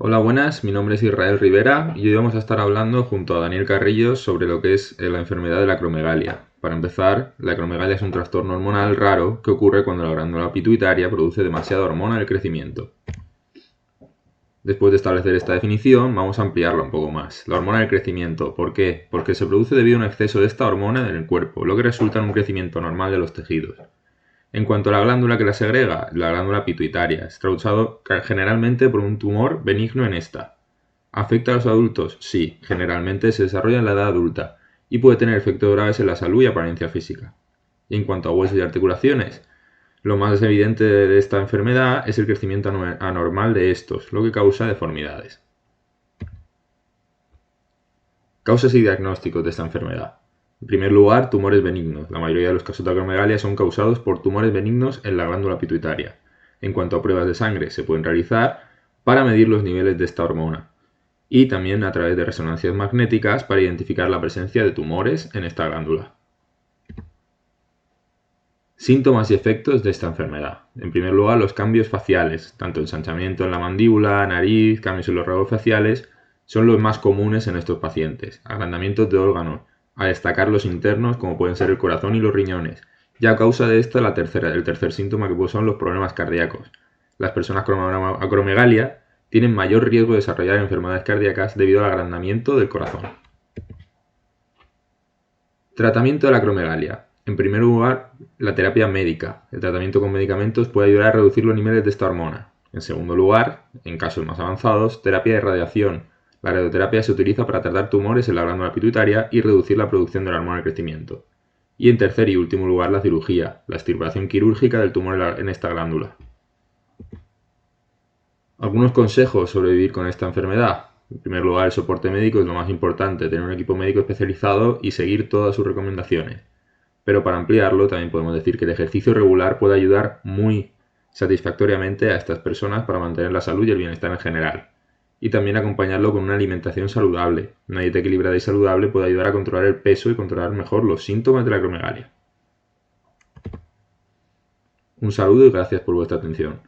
Hola, buenas, mi nombre es Israel Rivera y hoy vamos a estar hablando junto a Daniel Carrillo sobre lo que es la enfermedad de la acromegalia. Para empezar, la acromegalia es un trastorno hormonal raro que ocurre cuando la glándula pituitaria produce demasiada hormona del crecimiento. Después de establecer esta definición, vamos a ampliarla un poco más. La hormona del crecimiento, ¿por qué? Porque se produce debido a un exceso de esta hormona en el cuerpo, lo que resulta en un crecimiento normal de los tejidos. En cuanto a la glándula que la segrega, la glándula pituitaria, es causado generalmente por un tumor benigno en esta. ¿Afecta a los adultos? Sí, generalmente se desarrolla en la edad adulta y puede tener efectos graves en la salud y apariencia física. Y en cuanto a huesos y articulaciones, lo más evidente de esta enfermedad es el crecimiento anormal de estos, lo que causa deformidades. Causas y diagnósticos de esta enfermedad. En primer lugar, tumores benignos. La mayoría de los casos de acromegalia son causados por tumores benignos en la glándula pituitaria. En cuanto a pruebas de sangre, se pueden realizar para medir los niveles de esta hormona y también a través de resonancias magnéticas para identificar la presencia de tumores en esta glándula. Síntomas y efectos de esta enfermedad. En primer lugar, los cambios faciales, tanto ensanchamiento en la mandíbula, nariz, cambios en los rasgos faciales, son los más comunes en estos pacientes. Agrandamientos de órganos, a destacar los internos como pueden ser el corazón y los riñones. Y a causa de esto, el tercer síntoma que son los problemas cardíacos. Las personas con acromegalia tienen mayor riesgo de desarrollar enfermedades cardíacas debido al agrandamiento del corazón. Tratamiento de la acromegalia. En primer lugar, la terapia médica. El tratamiento con medicamentos puede ayudar a reducir los niveles de esta hormona. En segundo lugar, en casos más avanzados, terapia de radiación. La radioterapia se utiliza para tratar tumores en la glándula pituitaria y reducir la producción de la hormona del crecimiento. Y en tercer y último lugar, la cirugía, la extirpación quirúrgica del tumor en esta glándula. Algunos consejos sobre vivir con esta enfermedad. En primer lugar, el soporte médico es lo más importante, tener un equipo médico especializado y seguir todas sus recomendaciones. Pero para ampliarlo, también podemos decir que el ejercicio regular puede ayudar muy satisfactoriamente a estas personas para mantener la salud y el bienestar en general. Y también acompañarlo con una alimentación saludable. Una dieta equilibrada y saludable puede ayudar a controlar el peso y controlar mejor los síntomas de la acromegalia. Un saludo y gracias por vuestra atención.